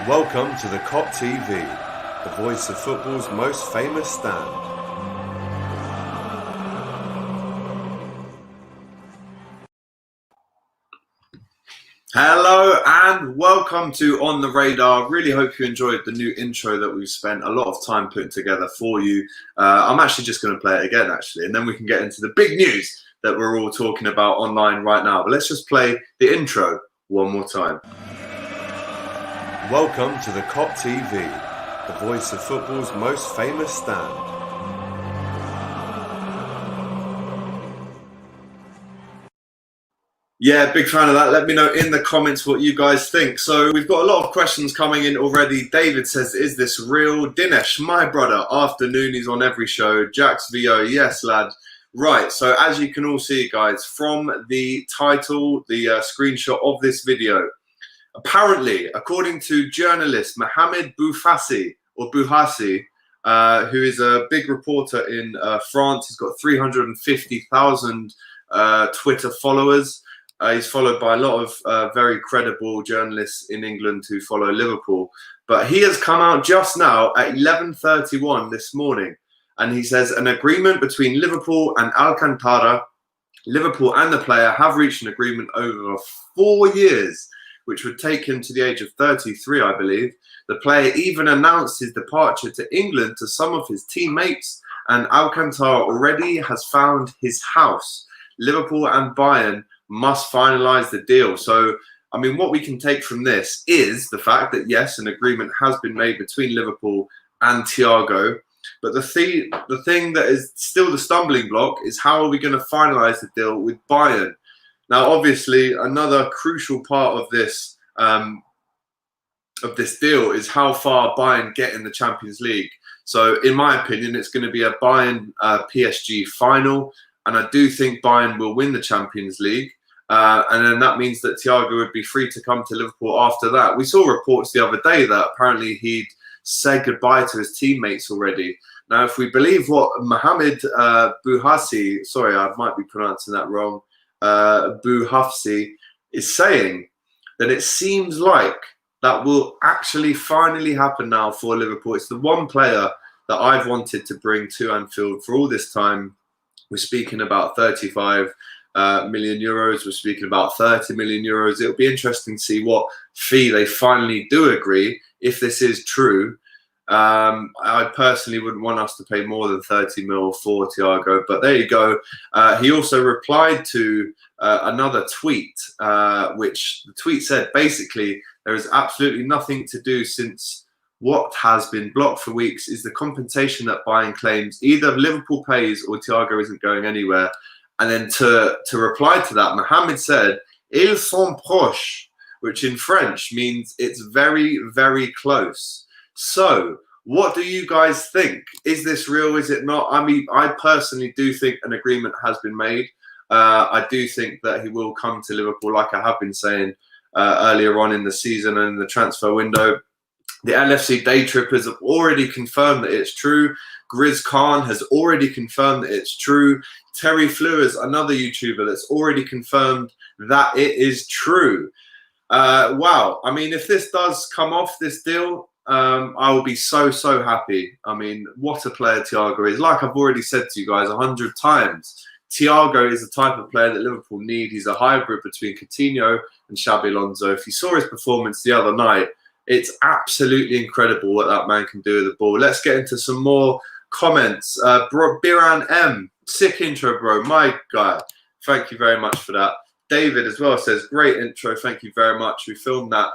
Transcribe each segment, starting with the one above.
Welcome to the Kop TV, the voice of football's most famous stand. Hello and welcome to On The Radar. Really hope you enjoyed the new intro that we've spent a lot of time putting together for you. I'm actually just going to play it again, and then we can get into the big news that we're all talking about online right now. But let's just play the intro one more time. Welcome to the Kop TV, the voice of football's most famous stand. Yeah, big fan of that. Let me know in the comments what you guys think. So we've got a lot of questions coming in already. David says, is this real? Dinesh, my brother, afternoon, he's on every show. Jax VO, yes, lad. Right, so as you can all see, guys, from the title, the screenshot of this video, apparently, according to journalist Mohamed Bouhassi, who is a big reporter in France, he's got 350,000 Twitter followers. He's followed by a lot of very credible journalists in England who follow Liverpool. But he has come out just now at 11:31 this morning. And he says an agreement between Liverpool and Alcantara, Liverpool and the player have reached an agreement over 4 years, which would take him to the age of 33, I believe. The player even announced his departure to England to some of his teammates, and Alcantara already has found his house. Liverpool and Bayern must finalise the deal. So, I mean, what we can take from this is the fact that, yes, an agreement has been made between Liverpool and Thiago. But the thing that is still the stumbling block is how are we going to finalise the deal with Bayern? Now, obviously, another crucial part of this deal is how far Bayern get in the Champions League. So, in my opinion, it's going to be a Bayern PSG final, and I do think Bayern will win the Champions League. And then that means that Thiago would be free to come to Liverpool after that. We saw reports the other day that apparently he'd said goodbye to his teammates already. Now, if we believe what Mohamed Bouhassi, sorry, I might be pronouncing that wrong, Bouhassi is saying, then it seems like that will actually finally happen now for Liverpool. It's the one player that I've wanted to bring to Anfield for all this time. We're speaking about 35 million euros. We're speaking about 30 million euros. It'll be interesting to see what fee they finally do agree, if this is true. I personally wouldn't want us to pay more than 30 mil for Thiago, but there you go. He also replied to another tweet, which the tweet said, basically, there is absolutely nothing to do since what has been blocked for weeks is the compensation that Bayern claims. Either Liverpool pays or Thiago isn't going anywhere. And then to reply to that, Mohamed said, "Ils sont proches," which in French means it's very, very close. So what do you guys think? Is this real? Is it not? I mean, I personally do think an agreement has been made. I do think that he will come to Liverpool, like I have been saying earlier on in the season and in the transfer window. The LFC Day Trippers have already confirmed that it's true. Grizz Khan has already confirmed that it's true. Terry Flewers, another YouTuber, that's already confirmed that it is true. Wow. I mean, if this does come off, this deal, I will be so, so happy. I mean, what a player Thiago is. Like I've already said to you guys 100 times, Thiago is the type of player that Liverpool need. He's a hybrid between Coutinho and Xabi Alonso. If you saw his performance the other night, it's absolutely incredible what that man can do with the ball. Let's get into some more comments. Biran M, sick intro, bro. My guy. Thank you very much for that. David as well says, great intro. Thank you very much. We filmed that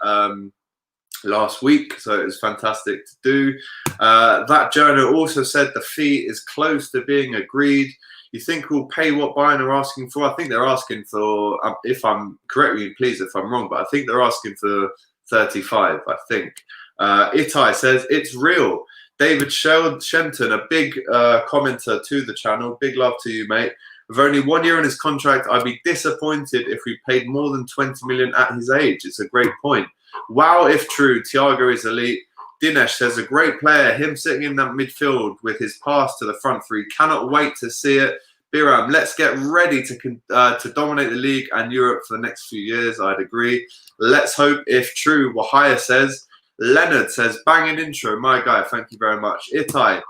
last week, so it was fantastic to do. That journal also said the fee is close to being agreed. You think we'll pay what Bayern are asking for? I think they're asking for, if I'm correct me, please, if I'm wrong, but I think they're asking for 35, I think. Itai says, it's real. David Shenton, a big commenter to the channel. Big love to you, mate. With only 1 year in his contract, I'd be disappointed if we paid more than 20 million at his age. It's a great point. Wow, if true, Thiago is elite. Dinesh says, a great player. Him sitting in that midfield with his pass to the front three. Cannot wait to see it. Biram, let's get ready to dominate the league and Europe for the next few years. I'd agree. Let's hope if true. Wahaya says, Leonard says, banging intro, my guy, thank you very much. Itai,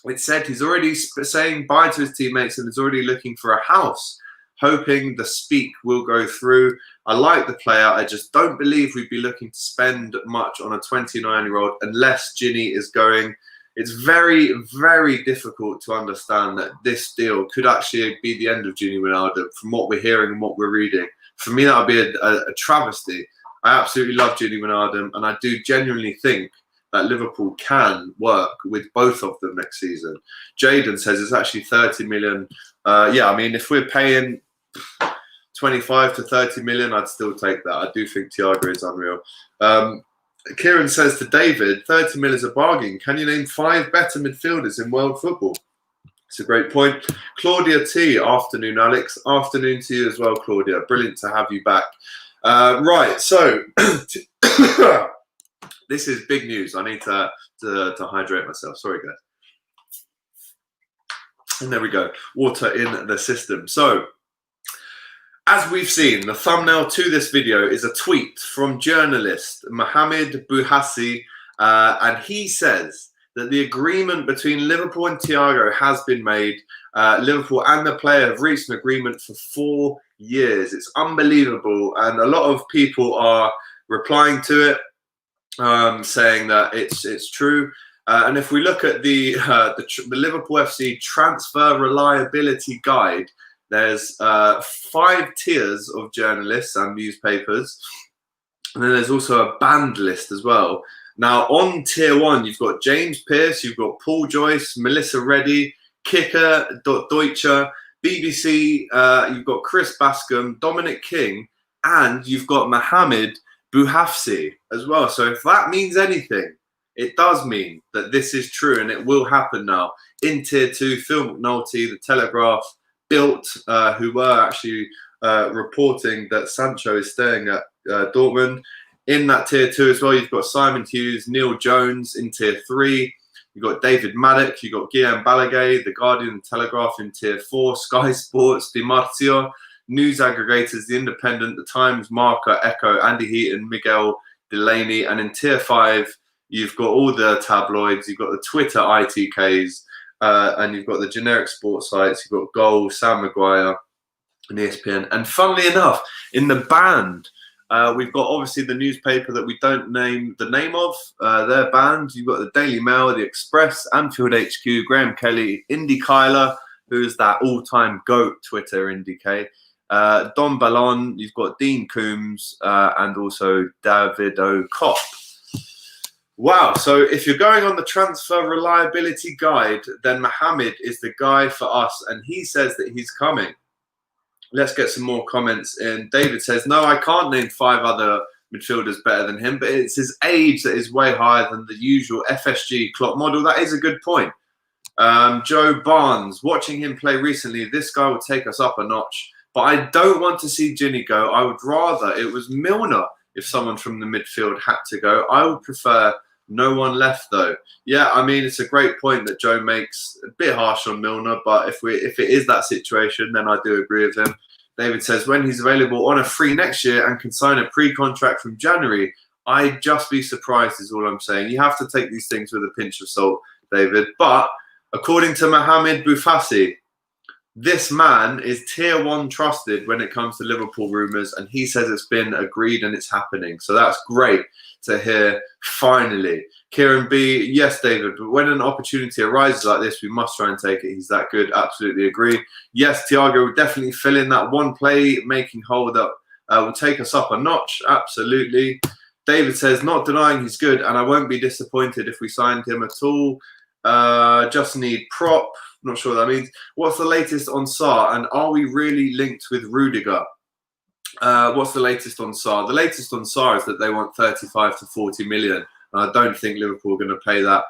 it said he's already saying bye to his teammates and is already looking for a house, hoping the speak will go through. I like the player. I just don't believe we'd be looking to spend much on a 29-year-old unless Ginny is going. It's very, very difficult to understand that this deal could actually be the end of Ginny Wijnaldum from what we're hearing and what we're reading. For me, that would be a travesty. I absolutely love Ginny Wijnaldum, and I do genuinely think that Liverpool can work with both of them next season. Jaden says it's actually 30 million. Yeah, I mean, if we're paying 25 to 30 million, I'd still take that. I do think Thiago is unreal. Kieran says to David, 30 mil is a bargain. Can you name 5 better midfielders in world football? It's a great point. Claudia T, afternoon, Alex. Afternoon to you as well, Claudia. Brilliant to have you back. Right, so this is big news. I need to hydrate myself. Sorry, guys. And there we go. Water in the system. So, as we've seen, the thumbnail to this video is a tweet from journalist Mohamed Bouhassi, and he says that the agreement between Liverpool and Thiago has been made. Liverpool and the player have reached an agreement for 4 years. It's unbelievable, and a lot of people are replying to it, saying that it's true. And if we look at the Liverpool FC transfer reliability guide, there's 5 tiers of journalists and newspapers, and then there's also a banned list as well. Now, on tier 1, you've got James Pearce, you've got Paul Joyce, Melissa Reddy, Kicker, Deutsche, BBC, you've got Chris Bascom, Dominic King, and you've got Mohamed Bouhassi as well. So if that means anything, it does mean that this is true and it will happen now. In tier 2, Phil McNulty, The Telegraph, Bilt, who were actually reporting that Sancho is staying at Dortmund. In that tier 2 as well, you've got Simon Hughes, Neil Jones in tier 3. You've got David Maddock, you've got Guillaume Balaguer, The Guardian, The Telegraph in tier 4, Sky Sports, Di Marzio, news aggregators, The Independent, The Times, Marca, Echo, Andy Heaton, Miguel Delaney. And in tier 5, you've got all the tabloids, you've got the Twitter ITKs, and you've got the generic sports sites, you've got Goal, Sam Maguire, and ESPN. And funnily enough, in the band, we've got obviously the newspaper that we don't name the name of. They're banned. You've got the Daily Mail, the Express, Anfield HQ, Graham Kelly, Indy Kyler, who's that all-time GOAT Twitter Indy K. Don Ballon, you've got Dean Coombs, and also Davido Kop. Wow, so if you're going on the transfer reliability guide, then Mohamed is the guy for us, and he says that he's coming. Let's get some more comments in. David says, no, I can't name 5 other midfielders better than him, but it's his age that is way higher than the usual FSG Klopp model. That is a good point. Joe Barnes, watching him play recently, this guy will take us up a notch, but I don't want to see Ginny go. I would rather it was Milner if someone from the midfield had to go. I would prefer no one left, though. Yeah, I mean, it's a great point that Joe makes. A bit harsh on Milner, but if it is that situation, then I do agree with him. David says, when he's available on a free next year and can sign a pre-contract from January, I'd just be surprised is all I'm saying. You have to take these things with a pinch of salt, David. But according to Mohamed Bouhassi, this man is tier 1 trusted when it comes to Liverpool rumours, and he says it's been agreed and it's happening. So that's great to hear, finally. Kieran B, yes, David, but when an opportunity arises like this, we must try and take it. He's that good. Absolutely agree. Yes, Thiago will definitely fill in that one play-making hole that will take us up a notch. Absolutely. David says, not denying he's good, and I won't be disappointed if we signed him at all. Just need prop. Not sure what that means. What's the latest on Sarr, and are we really linked with Rudiger? What's the latest on Sarr? The latest on Sarr is that they want 35 to 40 million. And I don't think Liverpool are going to pay that.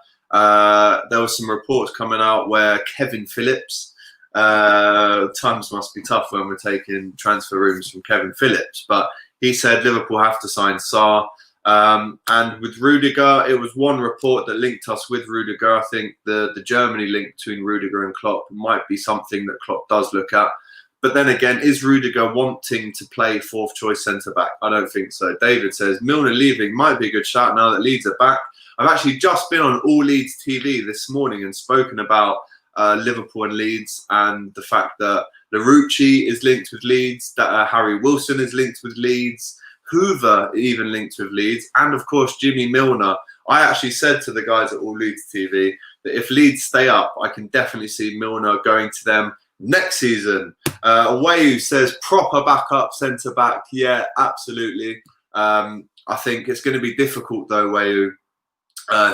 There were some reports coming out where Kevin Phillips, times must be tough when we're taking transfer rooms from Kevin Phillips, but he said Liverpool have to sign Sarr. And with Rudiger, it was one report that linked us with Rudiger. I think the Germany link between Rudiger and Klopp might be something that Klopp does look at. But then again, is Rudiger wanting to play fourth choice centre back? I don't think so. David says Milner leaving might be a good shout now that Leeds are back. I've actually just been on All Leeds TV this morning and spoken about Liverpool and Leeds, and the fact that Larouci is linked with Leeds, that Harry Wilson is linked with Leeds, Hoover even linked with Leeds, and of course Jimmy Milner. I actually said to the guys at All Leeds TV that if Leeds stay up, I can definitely see Milner going to them next season. Wayu says proper backup centre back. Yeah, absolutely. I think it's going to be difficult though, Wayu,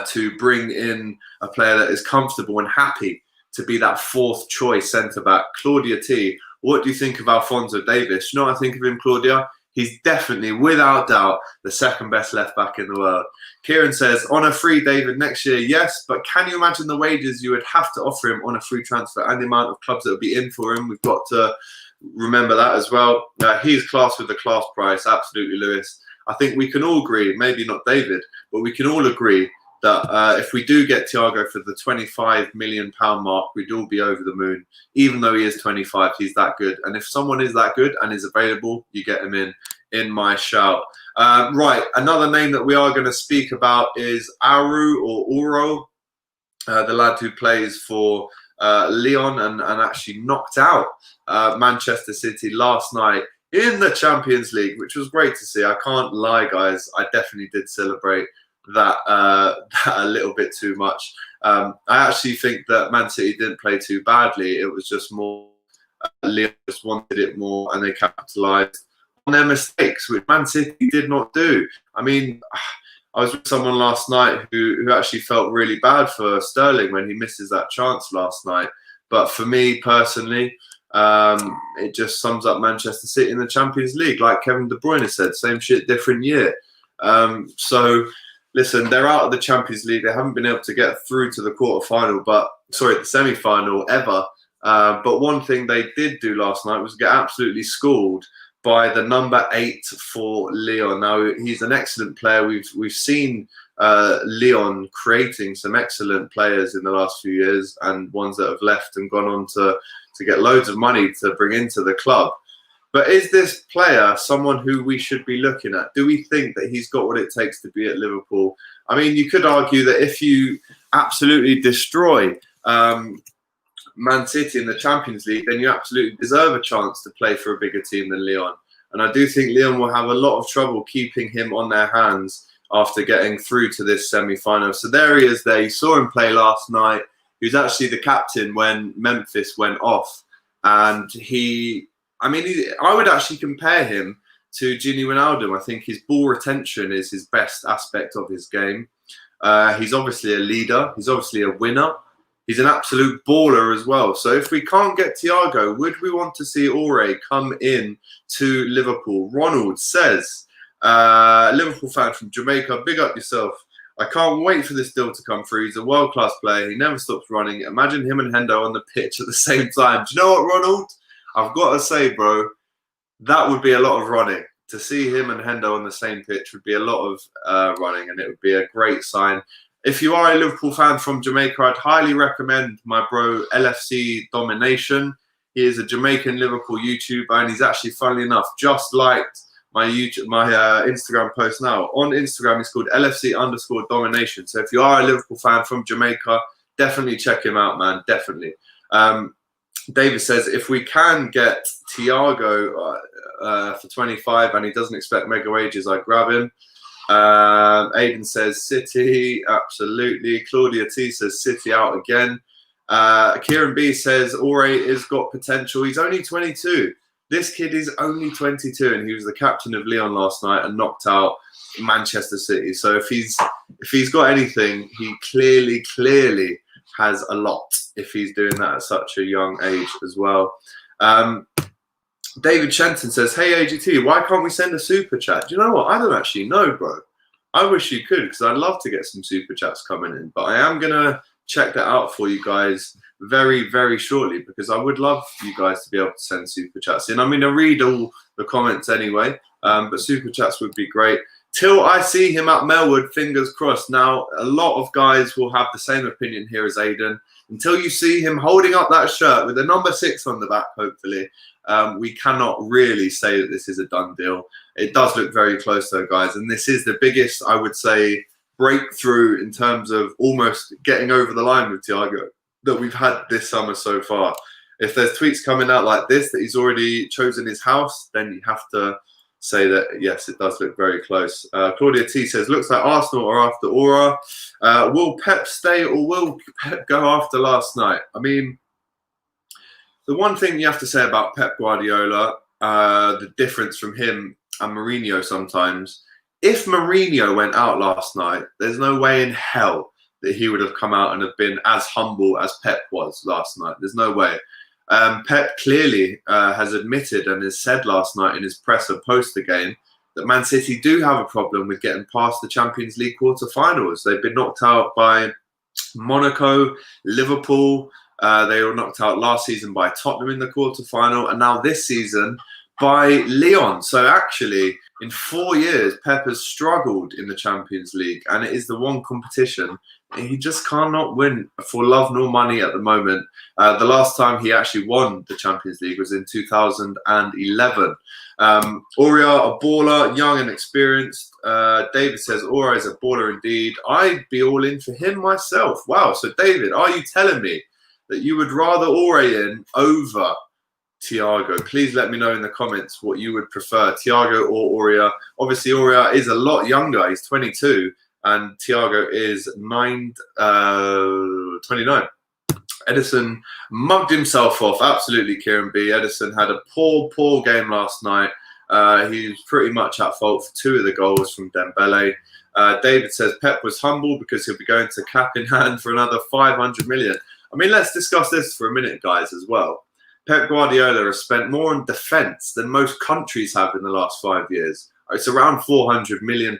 to bring in a player that is comfortable and happy to be that fourth choice centre back. Claudia T, what do you think of Alphonso Davies? You know what I think of him, Claudia? He's definitely, without doubt, the second best left back in the world. Kieran says, on a free David next year, yes, but can you imagine the wages you would have to offer him on a free transfer and the amount of clubs that would be in for him? We've got to remember that as well. He's class with the class price, absolutely, Lewis. I think we can all agree, maybe not David, but we can all agree that if we do get Thiago for the £25 million mark, we'd all be over the moon. Even though he is 25, he's that good. And if someone is that good and is available, you get him in my shout. Right, another name that we are going to speak about is Aourar, the lad who plays for Lyon and actually knocked out Manchester City last night in the Champions League, which was great to see. I can't lie, guys. I definitely did celebrate that a little bit too much. I actually think that Man City didn't play too badly. It was just more Lyon just wanted it more, and they capitalised on their mistakes, which Man City did not do. I mean, I was with someone last night who actually felt really bad for Sterling when he misses that chance last night. But for me personally, it just sums up Manchester City in the Champions League. Like Kevin De Bruyne said, same shit, different year. So listen, they're out of the Champions League. They haven't been able to get through to the the semi-final ever. But one thing they did do last night was get absolutely schooled by the number 8 for Lyon. Now, he's an excellent player. We've seen Lyon creating some excellent players in the last few years, and ones that have left and gone on to get loads of money to bring into the club. But is this player someone who we should be looking at? Do we think that he's got what it takes to be at Liverpool? I mean, you could argue that if you absolutely destroy Man City in the Champions League, then you absolutely deserve a chance to play for a bigger team than Lyon. And I do think Lyon will have a lot of trouble keeping him on their hands after getting through to this semi-final. So there he is there. You saw him play last night. He was actually the captain when Memphis went off. And I would actually compare him to Gini Wijnaldum. I think his ball retention is his best aspect of his game. He's obviously a leader. He's obviously a winner. He's an absolute baller as well. So if we can't get Thiago, would we want to see Aourar come in to Liverpool? Ronald says, Liverpool fan from Jamaica, big up yourself. I can't wait for this deal to come through. He's a world-class player. He never stops running. Imagine him and Hendo on the pitch at the same time. Do you know what, Ronald? I've got to say, bro, that would be a lot of running. To see him and Hendo on the same pitch would be a lot of running, and it would be a great sign. If you are a Liverpool fan from Jamaica, I'd highly recommend my bro LFC Domination. He is a Jamaican Liverpool YouTuber, and he's actually, funnily enough, just liked my Instagram post now. On Instagram, it's called LFC_Domination. So if you are a Liverpool fan from Jamaica, definitely check him out, man. Definitely. David says, if we can get Thiago for 25 and he doesn't expect mega wages, I'd grab him. Aiden says City, absolutely. Claudia T says City out again. Kieran B says Aourar has got potential. He's only 22. This kid is only 22, and he was the captain of Lyon last night and knocked out Manchester City. So if he's got anything, he clearly has a lot if he's doing that at such a young age as well. David Shenton says, hey, AGT, why can't we send a super chat? Do you know what? I don't actually know, bro. I wish you could, because I'd love to get some super chats coming in. But I am going to check that out for you guys very, very shortly, because I would love you guys to be able to send super chats in. I'm going to read all the comments anyway, but super chats would be great. Till I see him at Melwood, fingers crossed. Now, a lot of guys will have the same opinion here as Aiden. Until you see him holding up that shirt with the number 6 on the back, hopefully, we cannot really say that this is a done deal. It does look very close though, guys, and this is the biggest, I would say, breakthrough in terms of almost getting over the line with Thiago that we've had this summer so far. If there's tweets coming out like this that he's already chosen his house, then you have to say that yes, it does look very close. Claudia T says, looks like Arsenal are after Aourar. Will Pep stay or will Pep go after last night? I mean, the one thing you have to say about Pep Guardiola, the difference from him and Mourinho sometimes, if Mourinho went out last night, there's no way in hell that he would have come out and have been as humble as Pep was last night. There's no way. Pep clearly has admitted and has said last night in his presser post the game that Man City do have a problem with getting past the Champions League quarter-finals. They've been knocked out by Monaco, Liverpool. They were knocked out last season by Tottenham in the quarter-final, and now this season by Lyon. So actually, in 4 years, Pep has struggled in the Champions League, and it is the one competition he just cannot win for love nor money at the moment. The last time he actually won the Champions League was in 2011. Aourar, a baller, young and experienced. David says, Aourar is a baller indeed. I'd be all in for him myself. Wow, so David, are you telling me that you would rather Aourar in over Thiago? Please let me know in the comments what you would prefer, Thiago or Aourar. Obviously, Aourar is a lot younger. He's 22. And Thiago is 29. Edison mugged himself off. Absolutely, Kieran B. Edison had a poor game last night. He was pretty much at fault for 2 of the goals from Dembele. David says Pep was humble because he'll be going to cap in hand for another 500 million. I mean, let's discuss this for a minute, guys, as well. Pep Guardiola has spent more on defence than most countries have in the last 5 years. It's around £400 million.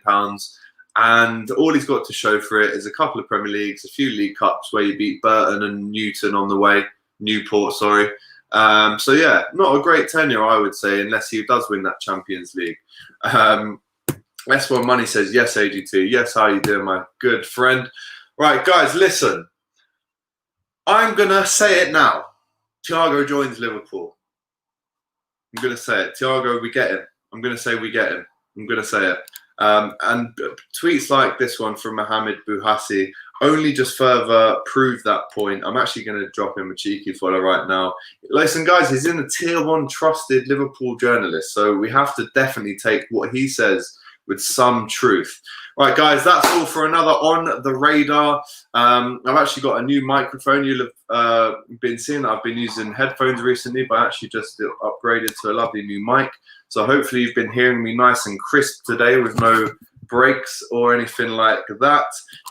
And all he's got to show for it is a couple of Premier Leagues, a few League Cups where you beat Burton and Newton on the way. Newport, sorry. So, yeah, not a great tenure, I would say, unless he does win that Champions League. S1 Money says, yes, AGT. Yes, how you doing, my good friend? Right, guys, listen. I'm going to say it now. Thiago joins Liverpool. I'm going to say it. Thiago, we get him. I'm going to say we get him. I'm going to say it. And tweets like this one from Mohamed Bouhassi only just further prove that point. I'm actually going to drop him a cheeky follow right now. Listen, guys, he's in a tier 1 trusted Liverpool journalist, so we have to definitely take what he says with some truth. Right, guys, that's all for another On The Radar. I've actually got a new microphone. You'll have been seeing that I've been using headphones recently, but I actually just upgraded to a lovely new mic. So hopefully you've been hearing me nice and crisp today with no breaks or anything like that.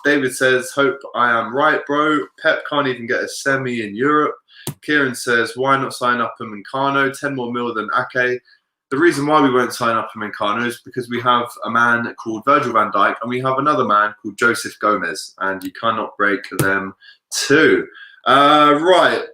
David says, hope I am right, bro. Pep can't even get a semi in Europe. Kieran says, why not sign up Meccano? 10 more mil than Ake. The reason why we won't sign up Meccano is because we have a man called Virgil van Dijk and we have another man called Joseph Gomez, and you cannot break them too. Right.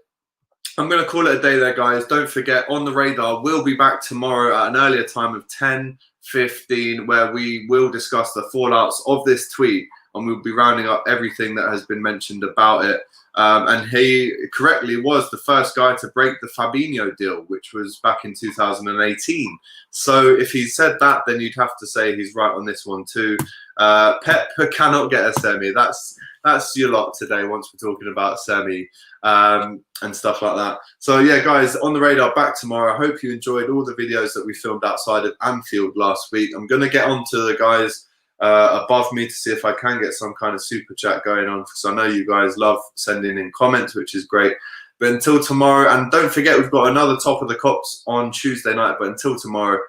I'm going to call it a day there, guys. Don't forget, On The Radar will be back tomorrow at an earlier time of 10:15, where we will discuss the fallouts of this tweet, and we'll be rounding up everything that has been mentioned about it. And he correctly was the first guy to break the Fabinho deal, which was back in 2018. So if he said that, then you'd have to say he's right on this one too. Pep cannot get a semi. That's your lot today once we're talking about semi and stuff like that. So yeah, guys, On The Radar back tomorrow. I hope you enjoyed all the videos that we filmed outside of Anfield last week. I'm going to get on to the guys above me to see if I can get some kind of super chat going on, because I know you guys love sending in comments, which is great. But until tomorrow, and don't forget, we've got another Top of the Cops on Tuesday night. But until tomorrow,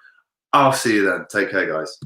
I'll see you then. Take care, guys.